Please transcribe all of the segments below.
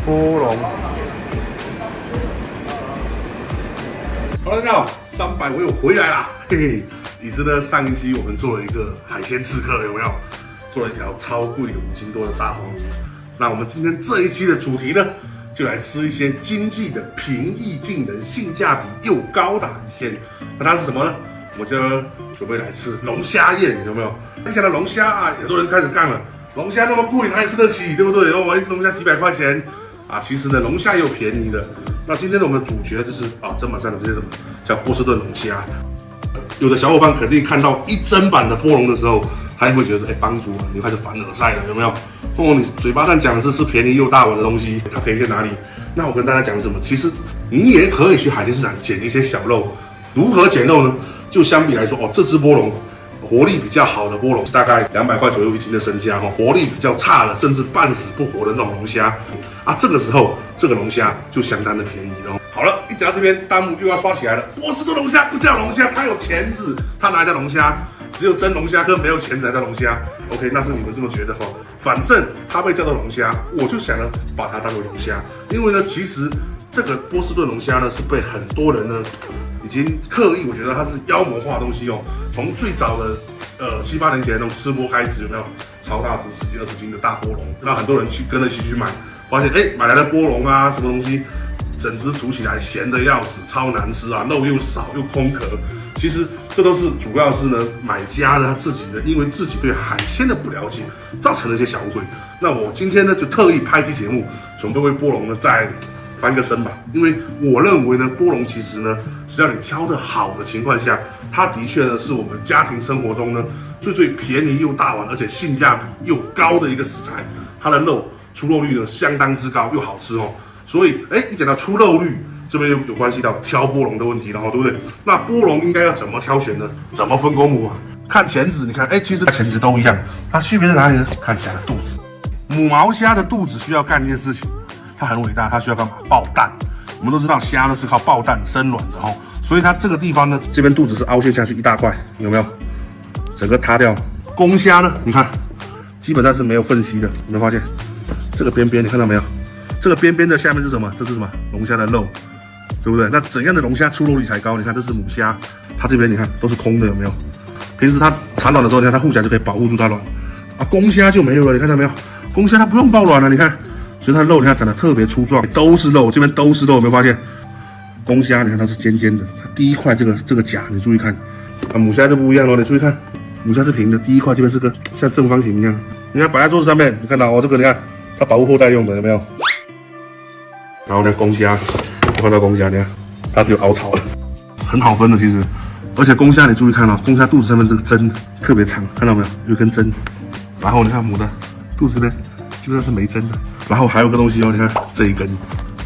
波龙。好了，大家好，300我又回来啦，嘿嘿。也是呢，上一期我们做了一个海鲜刺客，有没有？做了一条超贵的5斤多的大黄鱼。那我们今天这一期的主题呢，就来吃一些经济的、平易近人、性价比又高的海鲜。那它是什么呢？我们就准备来吃龙虾宴，有没有？一想到龙虾啊，很多人开始干了。龙虾那么贵，哪里吃得起，对不对？然后一龙虾几百块钱啊，其实呢，龙虾也有便宜的。那今天的我们的主角就是砧板上的这些什么叫波士顿龙虾。有的小伙伴肯定看到一砧板的波龙的时候，他也会觉得说，帮主啊，你开始凡尔赛了，有没有？你嘴巴上讲的是便宜又大碗的东西，它便宜在哪里？那我跟大家讲什么？其实你也可以去海鲜市场捡一些小肉。如何捡肉呢？就相比来说，这只波龙活力比较好的波龙，大概200块左右1斤的身价，活力比较差的，甚至半死不活的那种龙虾啊，这个时候这个龙虾就相当的便宜了。好了，一讲到这边，弹幕又要刷起来了。波士顿龙虾不叫龙虾，它有钳子，它哪叫龙虾？只有真龙虾跟没有钳子才叫龙虾。OK， 那是你们这么觉得哈。反正它被叫做龙虾，我就想呢把它当做龙虾，因为呢，其实这个波士顿龙虾呢是被很多人呢已经刻意，我觉得它是妖魔化的东西哦。从最早的7、8年前那种吃播开始，有没有超大只10几20斤的大波龙，让很多人跟着一起去买，发现买来的波龙啊什么东西。整只煮起来咸的要死，超难吃啊，肉又少又空壳。其实这都是主要是呢，买家呢他自己呢，因为自己对海鲜的不了解，造成了一些小误会。那我今天呢就特意拍期节目，准备为波龙呢再翻个身吧。因为我认为呢，波龙其实呢，只要你挑得好的情况下，它的确呢是我们家庭生活中呢最便宜又大碗，而且性价比又高的一个食材。它的肉出肉率呢相当之高，又好吃哦。所以，一讲到出肉率，这边有关系到挑波龙的问题，然后对不对？那波龙应该要怎么挑选呢？怎么分公母啊？看钳子，你看，其实钳子都一样，它区别在哪里呢？看虾的肚子，母毛虾的肚子需要干一件事情，它很伟大，它需要干嘛？爆蛋。我们都知道虾呢是靠爆蛋生卵的所以它这个地方呢，这边肚子是凹陷下去一大块，有没有？整个塌掉。公虾呢，你看，基本上是没有缝隙的，有没有发现？这个边边你看到没有？这个边边的下面是什么？这是什么？龙虾的肉，对不对？那怎样的龙虾出肉率才高？你看这是母虾，它这边你看都是空的，有没有？平时它产卵的时候，你看它护起来就可以保护住它卵啊。公虾就没有了，你看到没有？公虾它不用抱卵了，你看，所以它的肉你看长得特别粗壮，都是肉，这边都是肉，有没有发现？公虾你看它是尖尖的，它第一块这个甲你注意看啊，母虾就不一样了，你注意看，母虾是平的，第一块这边是个像正方形一样，你看摆在桌子上面，你看到这个你看它保护后代用的，有没有？然后呢，公虾，我看到公虾，你看它是有凹槽的，很好分的其实。而且公虾你注意看公虾肚子上面这个针特别长，看到没有？有一根针。然后你看母的肚子呢，基本上是没针的。然后还有个东西你看这一根，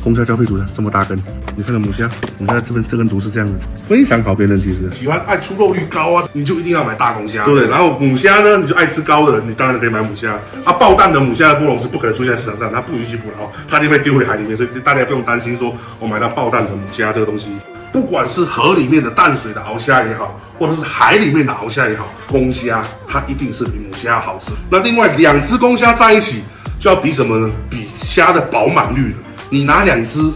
公虾交配组的这么大根。你看到母虾这边这根竹是这样的，非常好辨认。其实喜欢爱出肉率高啊，你就一定要买大公虾，对不对？然后母虾呢，你就爱吃高的人，你当然可以买母虾。爆蛋的母虾的波龙是不可能出现在市场上，它不允许捕捞，它就会丢回海里面，所以大家不用担心说我买到爆蛋的母虾这个东西。不管是河里面的淡水的鳌虾也好，或者是海里面的鳌虾也好，公虾它一定是比母虾好吃。那另外2只公虾在一起就要比什么呢？比虾的饱满率了。你拿2只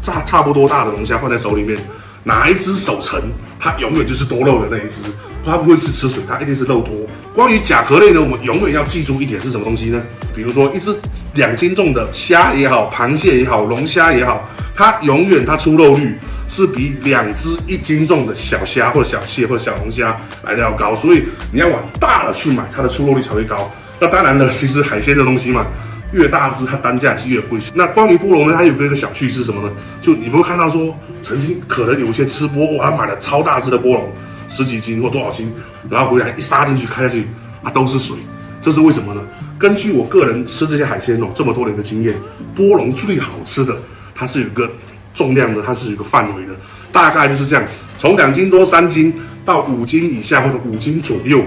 差不多大的龙虾放在手里面，哪一只手沉，它永远就是多肉的那一只，它不会是吃水，它一定是肉多。关于甲壳类呢，我们永远要记住一点是什么东西呢？比如说一只2斤重的虾也好，螃蟹也好，龙虾也好，它永远它出肉率是比2只1斤重的小虾或者小蟹或者小龙虾来的要高，所以你要往大了去买，它的出肉率才会高。那当然了，其实海鲜的东西嘛，越大只它单价是越贵。那关于波龙呢，它有一个小趣事是什么呢？就你们会看到说，曾经可能有一些吃播，他买了超大只的波龙，10几斤或多少斤，然后回来一杀进去开下去都是水，这是为什么呢？根据我个人吃这些海鲜这么多年的经验，波龙最好吃的它是有一个重量的，它是有一个范围的，大概就是这样子，从2斤多3斤到5斤以下或者5斤左右。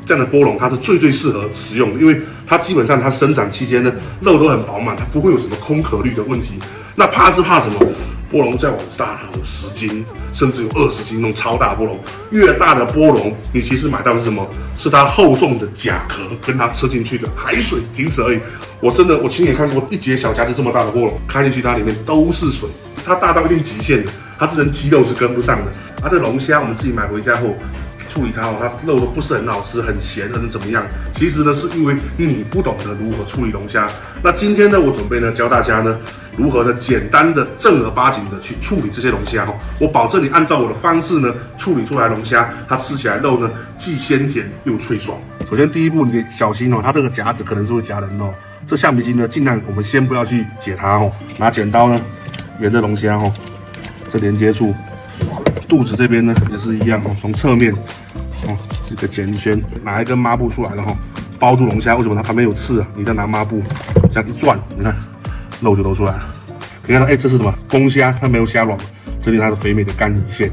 这样的波龙它是最适合食用的，因为它基本上它生长期间呢肉都很饱满，它不会有什么空壳率的问题。那怕是怕什么？波笼再往大有10斤，甚至有20斤那种超大波笼。越大的波笼，你其实买到的是什么？是它厚重的甲壳跟它吃进去的海水，仅此而已。我亲眼看过一节小夹子这么大的波笼，开进去它里面都是水，它大到一定极限的，它这人肌肉是跟不上的。这龙虾我们自己买回家后处理它它肉都不是很好吃，很咸，很怎么样？其实呢，是因为你不懂得如何处理龙虾。那今天呢，我准备呢教大家呢如何呢简单的正儿八经的去处理这些龙虾我保证你按照我的方式呢处理出来龙虾，它吃起来肉呢既鲜甜又脆爽。首先第一步，你得小心它这个夹子可能是会夹人这橡皮筋呢，尽量我们先不要去解它拿剪刀呢沿着龙虾这连接处。肚子这边呢也是一样从侧面这个剪一圈，拿一根抹布出来了包住龙虾。为什么它旁边有刺啊？你再拿抹布这样一转，你看肉就露出来了。可以看到，这是什么？公虾，它没有虾卵，这里它是肥美的干乙线。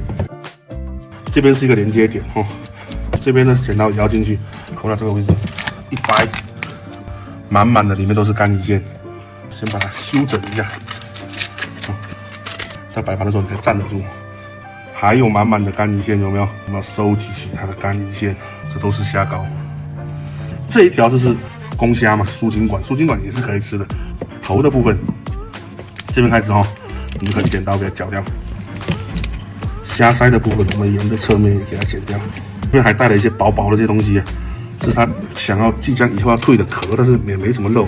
这边是一个连接点这边呢剪刀摇进去，扣到这个位置，一掰，满满的里面都是干乙线。先把它修整一下，在摆盘的时候你才站得住。还有满满的干乙线，有没有？我们要收集起它的干乙线，这都是虾膏。这一条就是公虾嘛，输精管，输精管也是可以吃的。头的部分，这边开始你就可以剪刀给它绞掉。虾鳃的部分，我们沿着侧面也给它剪掉。这边还带了一些薄薄的这些东西，这是它想要即将以后要退的壳，但是也没什么肉，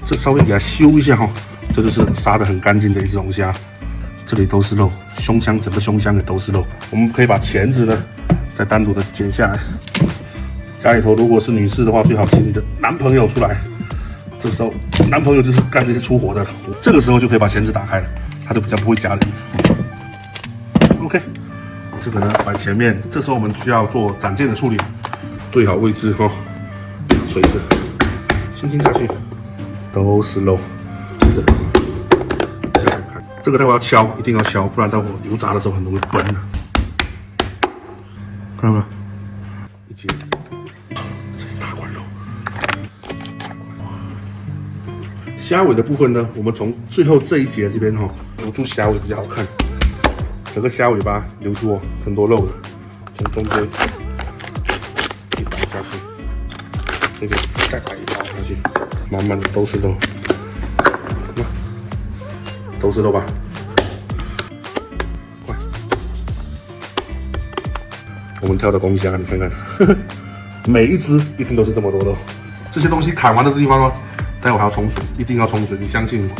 这稍微给它修一下这就是杀得很干净的一只龙虾。这里都是肉，胸腔整个胸腔也都是肉。我们可以把钳子呢再单独的剪下来。家里头如果是女士的话，最好请你的男朋友出来。这时候男朋友就是干这些粗活的了，这个时候就可以把钳子打开了，他就比较不会夹人。OK， 这个呢摆前面，这时候我们需要做斩件的处理，对好位置水子轻轻下去，都是肉。这个待会要敲，一定要敲，不然待会油炸的时候很容易崩的。看到没有？一节，这一大块肉。虾尾的部分呢，我们从最后这一节这边留住虾尾比较好看。整个虾尾巴留住很多肉的，从中间一刀下去，这边再摆一刀下去，满满的都是肉。都是肉吧，快！我们挑的公虾，你看看，每一只一定都是这么多肉。这些东西砍完的地方待会还要冲水，一定要冲水，你相信我。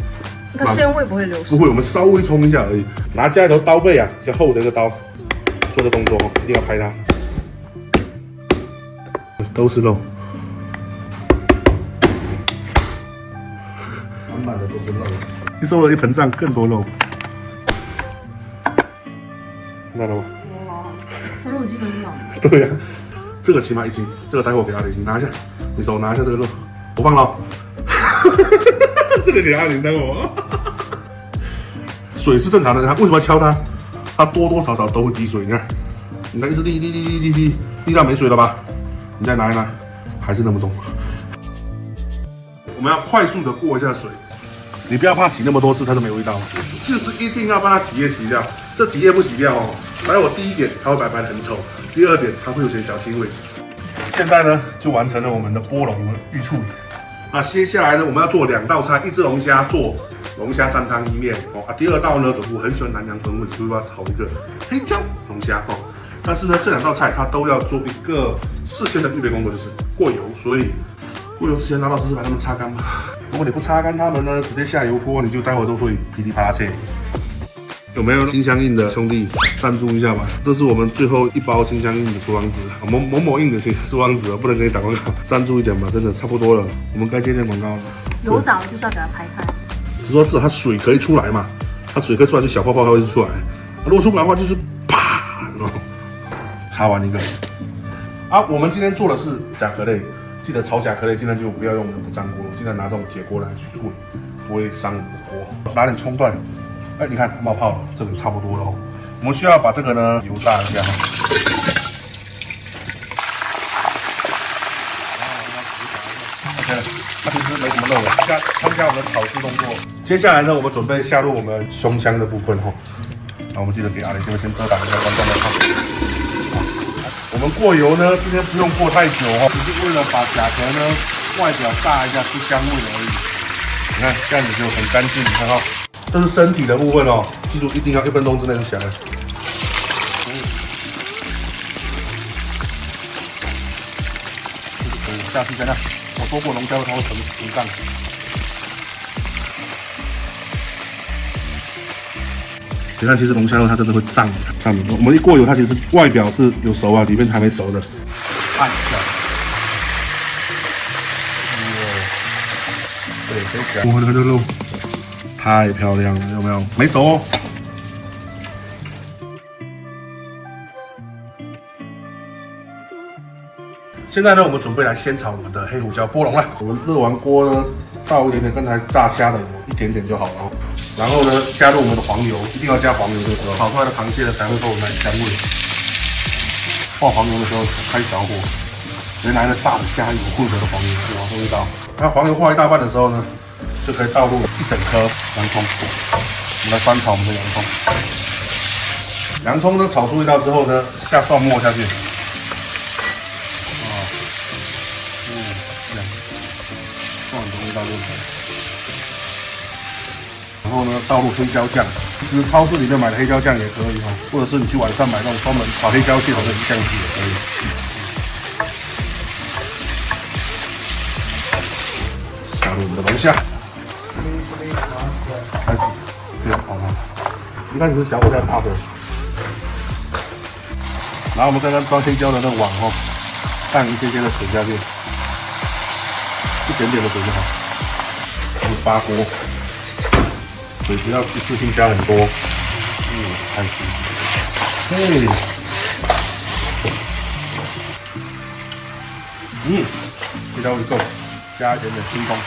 那鲜味不会流失？不会，我们稍微冲一下而已。拿家里头刀背比较厚的一个刀，做的动作一定要拍它。都是肉，满满的都是肉。一收了一膨胀，更多肉，看到了吗？哇，它肉基本上。对呀，这个起码1斤，这个待会我给阿玲，你拿一下，你手拿一下这个肉，我放了。这个给阿玲，待会我。水是正常的，为什么要敲它？它多多少少都会滴水，你看，一直滴到没水了吧？你再拿一拿，还是那么重。我们要快速的过一下水。你不要怕洗那么多次它都没味道，就是一定要把它体液洗掉。这体液不洗掉来我第一点它会白白的很丑，第二点它会有点小腥味。现在呢就完成了我们的波笼的预处理。那接下来呢我们要做2道菜，一只龙虾做龙虾3汤1面第二道呢我很喜欢南洋风味，所以我要炒一个黑椒龙虾但是呢这2道菜它都要做一个事先的预备工作，就是过油，所以过油之前老老实实把它们擦干吧。如果你不擦干它们呢，直接下油锅，你就待会都会噼里啪啦切。有没有心相印的兄弟赞助一下吧？这是我们最后1包心相印的厨房纸，某印的厨房纸不能给你打广告，赞助一点吧，真的差不多了，我们该接点广告了。油炸了就是要给它排开，只是说至少它水可以出来嘛，它水可以出来就小泡泡它会出来，如果出不来的话就是啪，擦完一个。我们今天做的是甲壳类。记得炒甲壳类尽量就不要用不粘锅，尽量拿这种铁锅来去处理，不会伤你的锅。拿点葱段，你看冒泡了，这里差不多了我们需要把这个呢油炸一下OK，那其实没什么肉了，参加我们的炒制动作。接下来呢，我们准备下入我们胸腔的部分哈。那我们记得给阿雷这边先遮挡一下观众的看。我们过油呢，今天不用过太久哦，只是为了把甲壳呢外表炸一下出香味而已。你看这样子就很干净，你看哈。这是身体的部分哦，记住一定要1分钟之内就起来。下去在那，我说过龙虾肉它会膨胀。你看，其实龙虾肉它真的会胀。我们一过油，它其实外表是有熟啊，里面还没熟的。按一下。对，可以起来。哇，这个肉太漂亮了，有没有？没熟哦。现在呢，我们准备来先炒我们的黑胡椒波龙了。我们热完锅呢，倒一点点刚才炸虾的油，一点点就好了。然后呢，加入我们的黄油，一定要加黄油，这个时候炒出来的螃蟹呢才会够有奶香味。爆黄油的时候开小火，原来呢炸的虾有混合的黄油，就往上一倒。那黄油化一大半的时候呢，就可以倒入1整颗洋葱。我们来翻炒我们的洋葱。洋葱呢炒出味道之后呢，下蒜末下去。然后呢，倒入黑椒酱，其实超市里面买的黑椒酱也可以哈，或者是你去网上买那种专门炒黑椒蟹的那种酱汁也可以。加入我们的龙虾，开始这样好吗？一开始是小火加大火，然后我们刚刚装黑椒的那个碗哦，放一些的水下去，一点点的水就好。我们扒锅。水不要一次性加很多，开始，嘿，味道够，加一点点清风。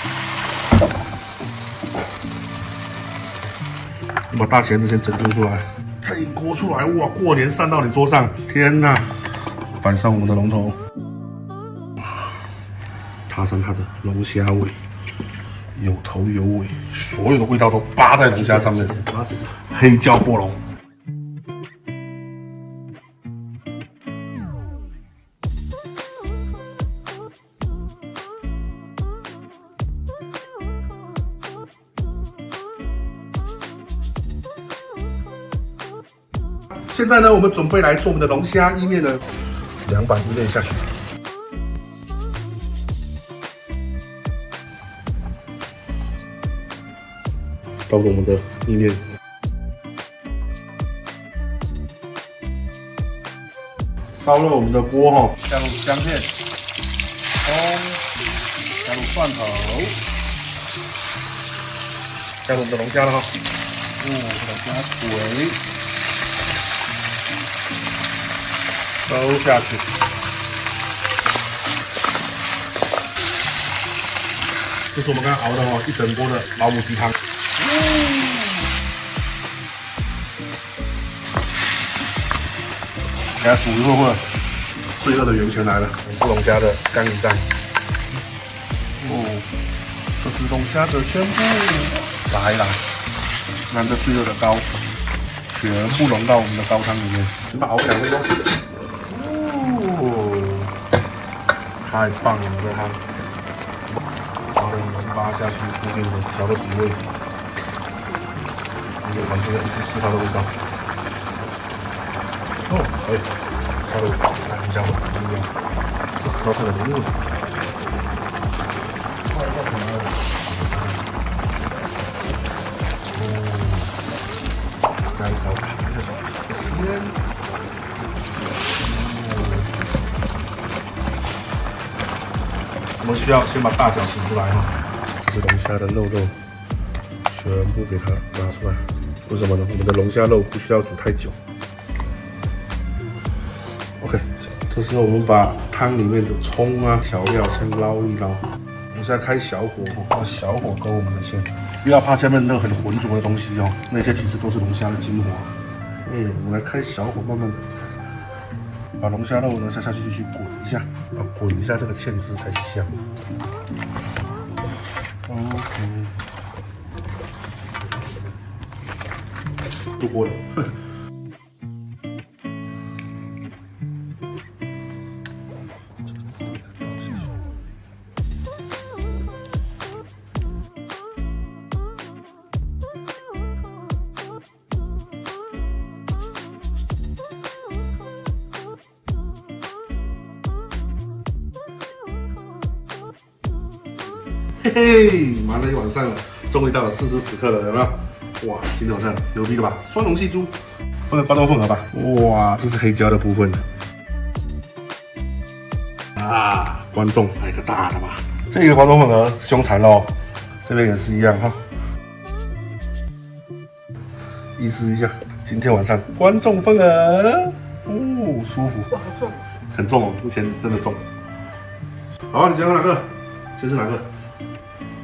我把大钳子先整丢出来，这一锅出来，哇，过年上到你桌上，天哪！摆上我们的龙头，踏上它的龙虾味。有头有尾，所有的味道都扒在龙虾上面。黑椒波龙，现在呢，我们准备来做我们的龙虾意面的凉拌意面下去。倒入我们的意面，烧热我们的锅哈，加入姜片、葱，加入蒜头，加入我们的龙虾了哈，龙虾腿，收下去。这是我们刚刚熬的哦，一整锅的老母鸡汤。给它煮一会儿，最热的源泉来了，是龙虾的干鱼蛋。这是龙虾的全部来了，拿着最热的膏，全部融到我们的高汤里面，先把熬2分钟。太棒了，这汤，调了盐巴下去，固定的调的底味。完全一直吃它的味道。可以，下入来胡椒粉里面，这是道菜的灵魂。加一勺糖下去，鲜。我们需要先把大脚洗出来哈，这是龙虾的肉全部给它拿出来。为什么呢？我们的龙虾肉不需要煮太久。OK， 这时候我们把汤里面的葱啊、调料先捞一捞。我们现在开小火，要小火勾我们的芡，不要怕下面那个很浑浊的东西哦，那些其实都是龙虾的精华。我们来开小火，慢慢的把龙虾肉呢下去继续滚一下，要滚一下这个芡汁才香。OK， 入锅了。嘿嘿，忙了一晚上了，终于到了试吃时刻了，有没有？哇，今天晚上牛逼的吧？双龙戏珠，分个关东凤合吧。哇，这是黑椒的部分。啊，观众来个大的吧。这个关东凤合凶残哦，这边也是一样哈。意思一下，今天晚上观众份额，哦，舒服。哇，好重，很重哦，目前是真的重。好，你想要哪个？先是哪个？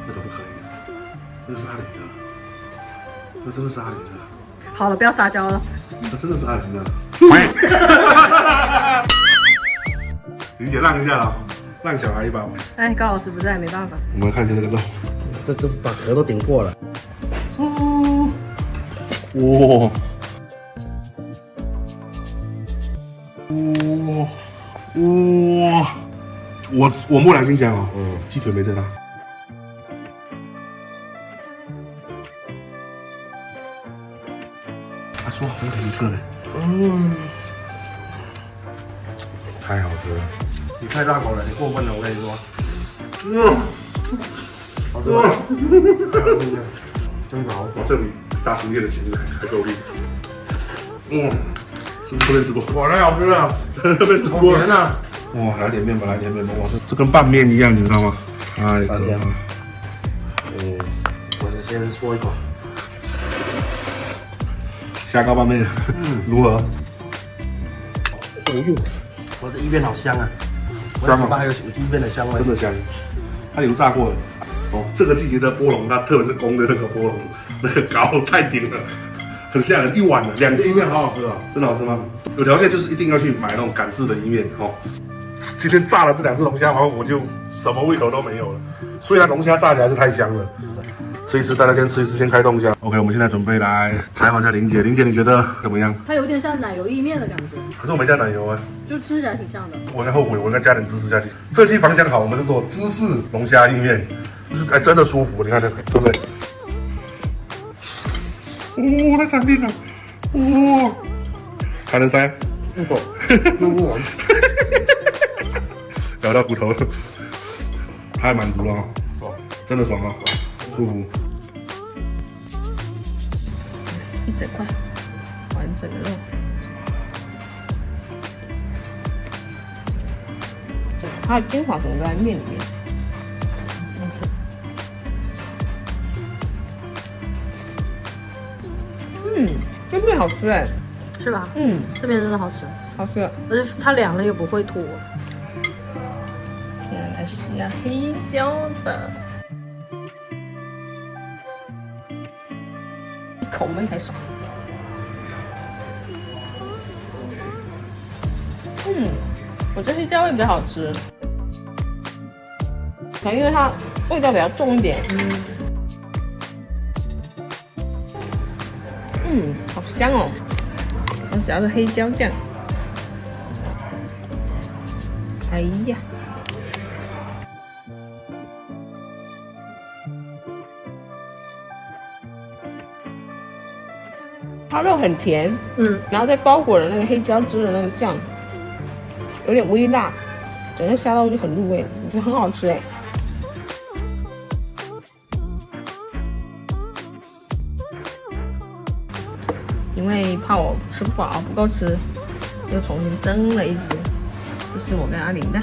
那个不可以，那个是阿玲的，那真的是阿玲的，好了，不要撒娇了。那真的是阿玲的。玲姐让一下了，让小孩一把。哎，高老师不在，没办法。我们来看一下这个肉，这把壳都顶过了。哦，哇，哇，我木兰心讲哦，鸡腿没这大。他说好像一个嘞，太好吃了。你太大口了，你过分了，我跟你说。好吃吗？真好。我这比大厨业的钱还够力。是不是这边吃过？果然好吃啊！这边吃好过。甜啊！哇，来点面吧，来点面吧。哇，这跟拌面一样，你知道吗？太可怕了。我是先说一口。虾膏拌面，如何？哎呦，我这一边好香啊！我的嘴巴还有一边的香味。真的香。它油炸过的。哦，这个季节的波龙，它特别是公的那个波龙，那个膏太顶了，很吓人，一碗的2只，意面好好吃哦。真的好吃吗？有条件就是一定要去买那种港式的意面哦。今天炸了这2只龙虾，然后我就什么胃口都没有了。虽然龙虾炸起来是太香了，吃一吃，大家先吃一吃，先开动一下。OK， 我们现在准备来采访一下玲姐。玲姐，你觉得怎么样？它有点像奶油意面的感觉，可是我没加奶油啊，就吃起来挺像的。我应该后悔，我应该加点芝士下去。这期房想好，我们就做芝士龙虾意面，就是哎真的舒服，你看这个，对不对？哦，太惨定了，哇、还能塞？不够，用不完。咬到骨头了，太满足了哦，真的爽啊，舒服。一整块完整的肉，它的精华可能都在面里面。这面好吃哎，是吧？这边真的好吃，好吃，而且它凉了又不会脱。现在来试一下黑椒的，一口闷才爽。我觉得黑椒味比较好吃，可能因为它味道比较重一点。好香哦！我只要是黑椒酱，哎呀，它肉很甜，然后再包裹了那个黑椒汁的那个酱，有点微辣，整个虾肉就很入味，我觉得很好吃哎。因为怕我吃不饱不够吃，又重新蒸了一只。这是我跟阿玲的，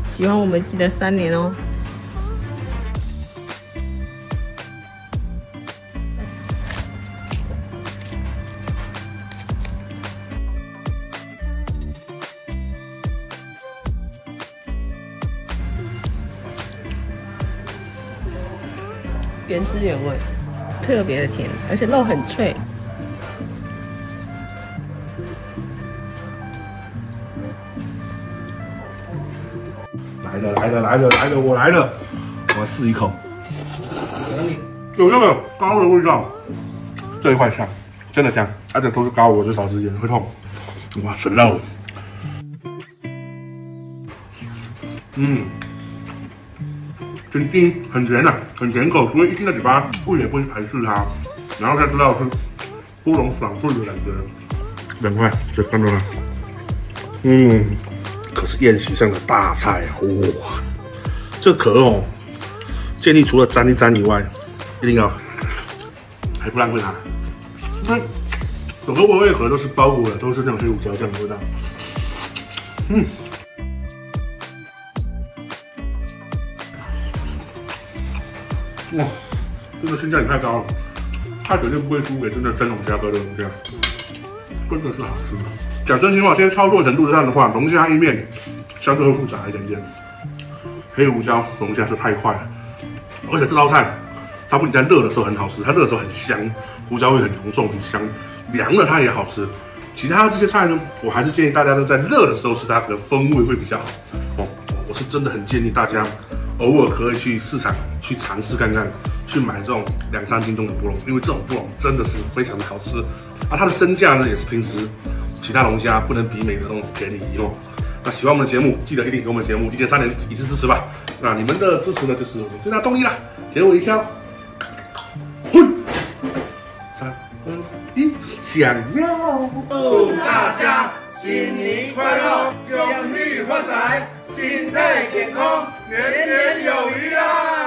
喜欢我们记得3年哦。原汁原味。特别的甜，而且肉很脆。来了，我来了！我试一口，有那个膏的味道，这一块香，真的香，而且都是膏，我就少吃一点会痛。哇，神肉，真丁，很甜啊，很甜口，所以一进到嘴巴，味也不会排斥它，然后再知道是乌龙爽脆的感觉。2块，就看到了，可是宴席上的大菜啊，哇，这壳哦，建议除了沾一沾以外，一定要还不浪费它。整个微味壳都是包裹的，都是那种黑胡椒酱的味道。哇，真的性价比太高了，它绝对不会输给真的真龙虾和热龙虾，真的是好吃。讲真心话，现在操作程度上的话，龙虾意面相对会复杂一点点，黑胡椒龙虾是太快了，而且这道菜它不仅在热的时候很好吃，它热的时候很香，胡椒味很浓重很香，凉了它也好吃。其他的这些菜呢，我还是建议大家呢在热的时候吃，它的风味会比较好。我是真的很建议大家偶尔可以去市场去尝试看看，去买这种2、3斤重的波龙，因为这种波龙真的是非常的好吃，它的身价呢也是平时其他龙虾不能媲美的那种便宜哦。那喜欢我们的节目，记得一定给我们的节目1键3连一致支持吧。那你们的支持呢，就是我们最大动力啦。结尾一笑，3、2、1，想要！祝大家新年快乐，恭喜发财，身体健康，年年有余啊！